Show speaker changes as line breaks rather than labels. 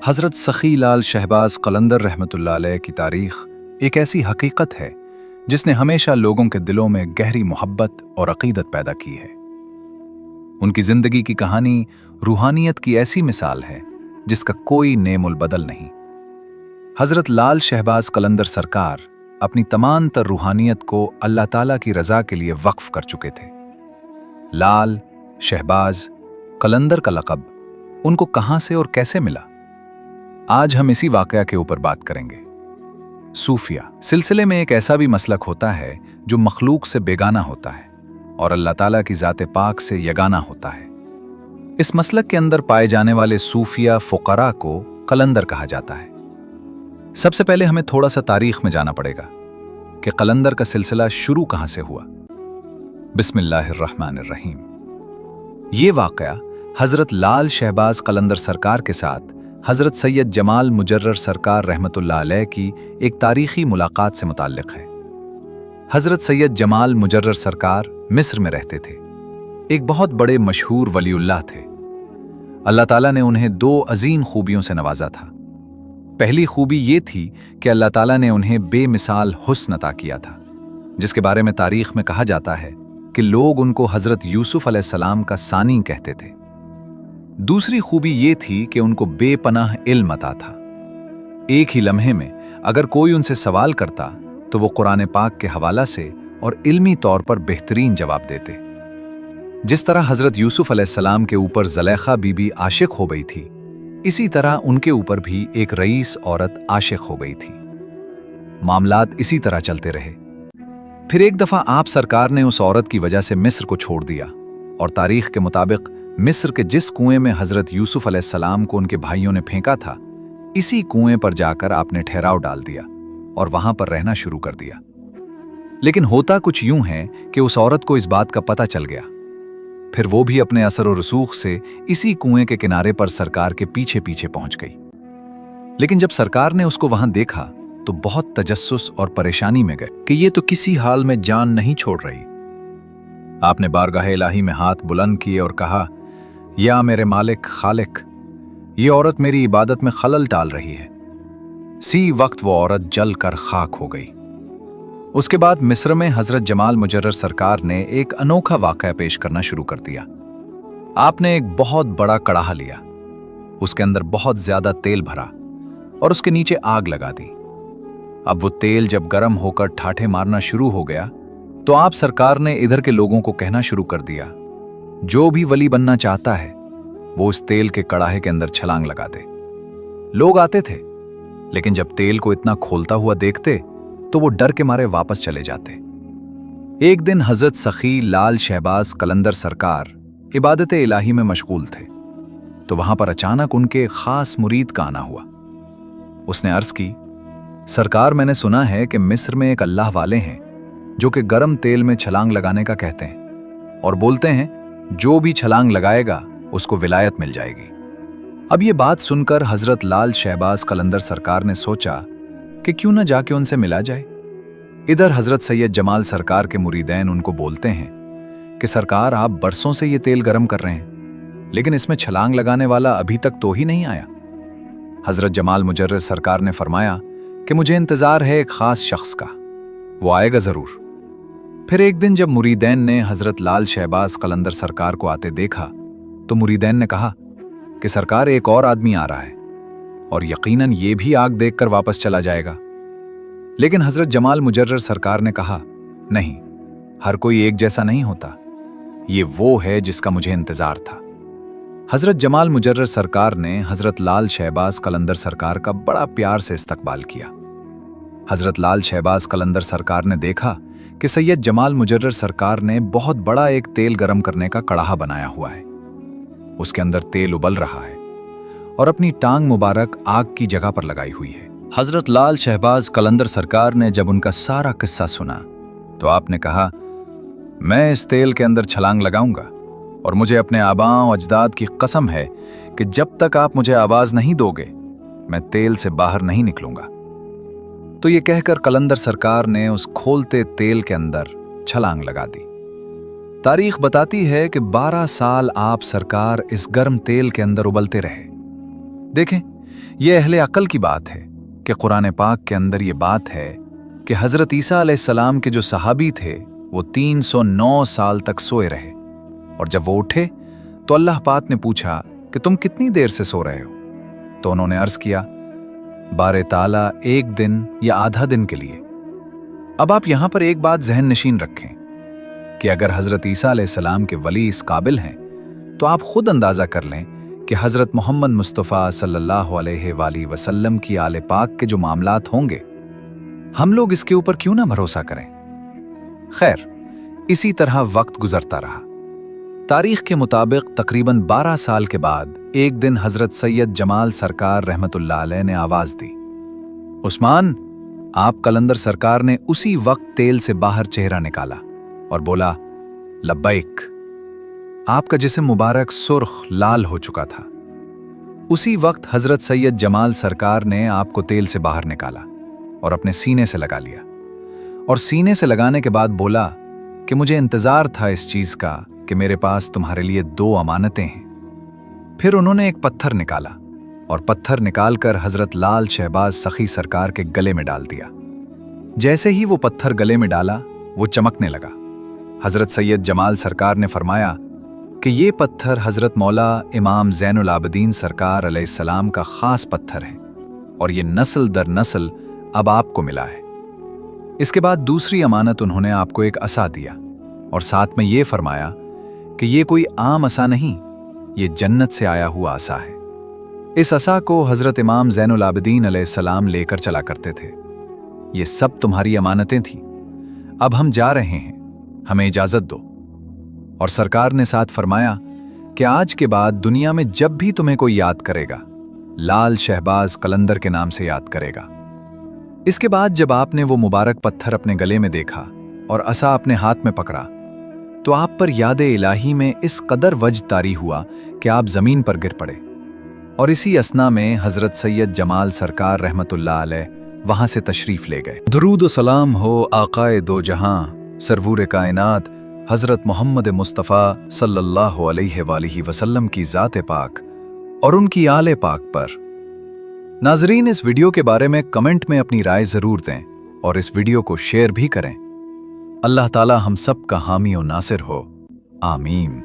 हज़रत सखी लाल शहबाज कलंदर रहमतुल्लाह अलैह की तारीख़ एक ऐसी हकीकत है जिसने हमेशा लोगों के दिलों में गहरी मोहब्बत और अक़ीदत पैदा की है। उनकी ज़िंदगी की कहानी रूहानियत की ऐसी मिसाल है जिसका कोई नेमुल बदल नहीं। हज़रत लाल शहबाज कलंदर सरकार अपनी तमाम तर रूहानियत को अल्लाह ताला की रज़ा के लिए वक्फ कर चुके थे। लाल, शहबाज, कलंदर का लक़ब उनको कहाँ से और कैसे मिला, आज हम इसी वाक़या के ऊपर बात करेंगे। सूफिया सिलसिले में एक ऐसा भी मसलक होता है जो मखलूक से बेगाना होता है और अल्लाह ताला की ज़ात पाक से यगाना होता है। इस मसलक के अंदर पाए जाने वाले सूफिया फ़ुक़रा को कलंदर कहा जाता है। सबसे पहले हमें थोड़ा सा तारीख़ में जाना पड़ेगा कि कलंदर का सिलसिला शुरू कहाँ से हुआ। बिस्मिल्लाहिर्रहमानिर्रहीम। ये वाक़या हज़रत लाल शहबाज कलंदर सरकार के साथ हज़रत सैयद जमाल मुजर्रर सरकार रहमतुल्लाह अलैह की एक तारीख़ी मुलाकात से मुताल्लिक़ है। हज़रत सैयद जमाल मुजर्रर सरकार मिस्र में रहते थे। एक बहुत बड़े मशहूर वलीउल्लाह थे। अल्लाह ताला ने उन्हें दो अजीम खूबियों से नवाजा था। पहली खूबी ये थी कि अल्लाह ताला ने उन्हें बेमिसाल हुस्न अता किया था, जिसके बारे में तारीख़ में कहा जाता है कि लोग उनको हज़रत यूसुफ अलैहिस्सलाम का सानी कहते थे। दूसरी खूबी ये थी कि उनको बेपनाह इल्म अता था। एक ही लम्हे में अगर कोई उनसे सवाल करता तो वो कुरान पाक के हवाला से और इल्मी तौर पर बेहतरीन जवाब देते। जिस तरह हज़रत यूसुफ अलैहिस्सलाम के ऊपर ज़ुलेखा बीबी आशिक हो गई थी, इसी तरह उनके ऊपर भी एक रईस औरत आशिक हो गई थी। मामलात इसी तरह चलते रहे। फिर एक दफ़ा आप सरकार ने उस औरत की वजह से मिस्र को छोड़ दिया और तारीख़ के मुताबिक मिस्र के जिस कुएं में हज़रत यूसुफ अलैहिस्सलाम को उनके भाइयों ने फेंका था, इसी कुएं पर जाकर आपने ठहराव डाल दिया और वहां पर रहना शुरू कर दिया। लेकिन होता कुछ यूं है कि उस औरत को इस बात का पता चल गया। फिर वो भी अपने असर और रसूख से इसी कुएं के किनारे पर सरकार के पीछे पीछे पहुंच गई। लेकिन जब सरकार ने उसको वहां देखा तो बहुत तजस्सुस और परेशानी में गए कि ये तो किसी हाल में जान नहीं छोड़ रही। आपने बारगाह इलाही में हाथ बुलंद किए और कहा, या मेरे मालिक खालिक, ये औरत मेरी इबादत में खलल डाल रही है। सी वक्त वो औरत जल कर खाक हो गई। उसके बाद मिस्र में हज़रत जमाल मुजर्रर सरकार ने एक अनोखा वाक़या पेश करना शुरू कर दिया। आपने एक बहुत बड़ा कड़ाहा लिया, उसके अंदर बहुत ज्यादा तेल भरा और उसके नीचे आग लगा दी। अब वो तेल जब गर्म होकर ठाठे मारना शुरू हो गया तो आप सरकार ने इधर के लोगों को कहना शुरू कर दिया, जो भी वली बनना चाहता है वो उस तेल के कड़ाहे के अंदर छलांग लगा दे। लोग आते थे, लेकिन जब तेल को इतना खोलता हुआ देखते तो वो डर के मारे वापस चले जाते। एक दिन हज़रत सखी लाल शहबाज कलंदर सरकार इबादत इलाही में मशगूल थे तो वहां पर अचानक उनके खास मुरीद का आना हुआ। उसने अर्ज की, सरकार, मैंने सुना है कि मिस्र में एक अल्लाह वाले हैं जो कि गर्म तेल में छलांग लगाने का कहते हैं और बोलते हैं जो भी छलांग लगाएगा उसको विलायत मिल जाएगी। अब ये बात सुनकर हज़रत लाल शहबाज कलंदर सरकार ने सोचा कि क्यों न जाके उनसे मिला जाए। इधर हज़रत सैयद जमाल सरकार के मुरीदैन उनको बोलते हैं कि सरकार, आप बरसों से ये तेल गर्म कर रहे हैं, लेकिन इसमें छलांग लगाने वाला अभी तक तो ही नहीं आया। हज़रत जमाल मुजर्रर सरकार ने फरमाया कि मुझे इंतज़ार है एक ख़ास शख्स का, वो आएगा ज़रूर। फिर एक दिन जब मुरीदैन ने हज़रत लाल शहबाज कलंदर सरकार को आते देखा तो मुरीदैन ने कहा कि सरकार, एक और आदमी आ रहा है और यकीनन ये भी आग देखकर वापस चला जाएगा। लेकिन हज़रत जमाल मुजर्रर सरकार ने कहा, नहीं, हर कोई एक जैसा नहीं होता, ये वो है जिसका मुझे इंतज़ार था। हज़रत जमाल मुजर्रर सरकार ने हज़रत लाल शहबाज कलंदर सरकार का बड़ा प्यार से इस्तकबाल किया। हज़रत लाल शहबाज कलंदर सरकार ने देखा कि सैयद जमाल मुजर्रर सरकार ने बहुत बड़ा एक तेल गर्म करने का कड़ाहा बनाया हुआ है। उसके अंदर तेल उबल रहा है और अपनी टांग मुबारक आग की जगह पर लगाई हुई है। हज़रत लाल शहबाज कलंदर सरकार ने जब उनका सारा किस्सा सुना तो आपने कहा, मैं इस तेल के अंदर छलांग लगाऊंगा और मुझे अपने आबाओं अजदाद की कसम है कि जब तक आप मुझे आवाज़ नहीं दोगे मैं तेल से बाहर नहीं निकलूंगा। तो ये कहकर कलंदर सरकार ने उस खोलते तेल के अंदर छलांग लगा दी। तारीख बताती है कि 12 साल आप सरकार इस गर्म तेल के अंदर उबलते रहे। देखें, ये अहले अक्ल की बात है कि कुरान पाक के अंदर ये बात है कि हज़रत ईसा अलैहिस्सलाम के जो सहाबी थे वो 309 साल तक सोए रहे, और जब वो उठे तो अल्लाह पाक ने पूछा कि तुम कितनी देर से सो रहे हो? तो उन्होंने अर्ज किया, बारे ताला एक दिन या आधा दिन के लिए। अब आप यहां पर एक बात जहन नशीन रखें कि अगर हज़रत ईसा अलैहिस्सलाम के वली इस काबिल हैं तो आप खुद अंदाज़ा कर लें कि हज़रत मोहम्मद मुस्तफ़ा सल्लल्लाहु अलैहि वसल्लम की आले पाक के जो मामलात होंगे, हम लोग इसके ऊपर क्यों ना भरोसा करें। खैर, इसी तरह वक्त गुजरता रहा। तारीख के मुताबिक तकरीबन 12 साल के बाद एक दिन हज़रत सैयद जमाल सरकार रहमतुल्लाह अलैह ने आवाज़ दी, उस्मान, आप कलंदर सरकार ने उसी वक्त तेल से बाहर चेहरा निकाला और बोला, लब्बैक। आपका जिस्म मुबारक सुर्ख लाल हो चुका था। उसी वक्त हज़रत सैयद जमाल सरकार ने आपको तेल से बाहर निकाला और अपने सीने से लगा लिया, और सीने से लगाने के बाद बोला कि मुझे इंतज़ार था इस चीज़ का कि मेरे पास तुम्हारे लिए 2 अमानतें हैं। फिर उन्होंने एक पत्थर निकाला और पत्थर निकालकर हज़रत लाल शहबाज सखी सरकार के गले में डाल दिया। जैसे ही वो पत्थर गले में डाला वो चमकने लगा। हज़रत सैयद जमाल सरकार ने फरमाया कि ये पत्थर हज़रत मौला इमाम ज़ैनुल आबिदीन सरकार अलैहिस्सलाम का ख़ास पत्थर है, और ये नस्ल दर नस्ल अब आपको मिला है। इसके बाद दूसरी अमानत उन्होंने आपको एक असा दिया, और साथ में ये फरमाया कि ये कोई आम असा नहीं, ये जन्नत से आया हुआ असा है। इस असा को हज़रत इमाम ज़ैनुल आबिदीन अलैहिस्सलाम लेकर चला करते थे। ये सब तुम्हारी अमानतें थीं। अब हम जा रहे हैं, हमें इजाज़त दो। और सरकार ने साथ फरमाया कि आज के बाद दुनिया में जब भी तुम्हें कोई याद करेगा, लाल शहबाज कलंदर के नाम से याद करेगा। इसके बाद जब आपने वो मुबारक पत्थर अपने गले में देखा और असा अपने हाथ में पकड़ा, तो आप पर याद इलाही में इस कदर वज्द तारी हुआ कि आप ज़मीन पर गिर पड़े। और इसी असना में हज़रत सैयद जमाल सरकार रहमतुल्लाह अलैह वहाँ से तशरीफ़ ले गए। दुरूद व सलाम हो आक़ाए दो जहां, सरवूर कायनात हज़रत मोहम्मद मुस्तफ़ा सल्लल्लाहु अलैहि वसल्लम की ज़ात पाक और उनकी आले पाक पर। नाज़रीन, इस वीडियो के बारे में कमेंट में अपनी राय ज़रूर दें और इस वीडियो को शेयर भी करें। अल्लाह ताला हम सब का हामी और नासिर हो। आमीन।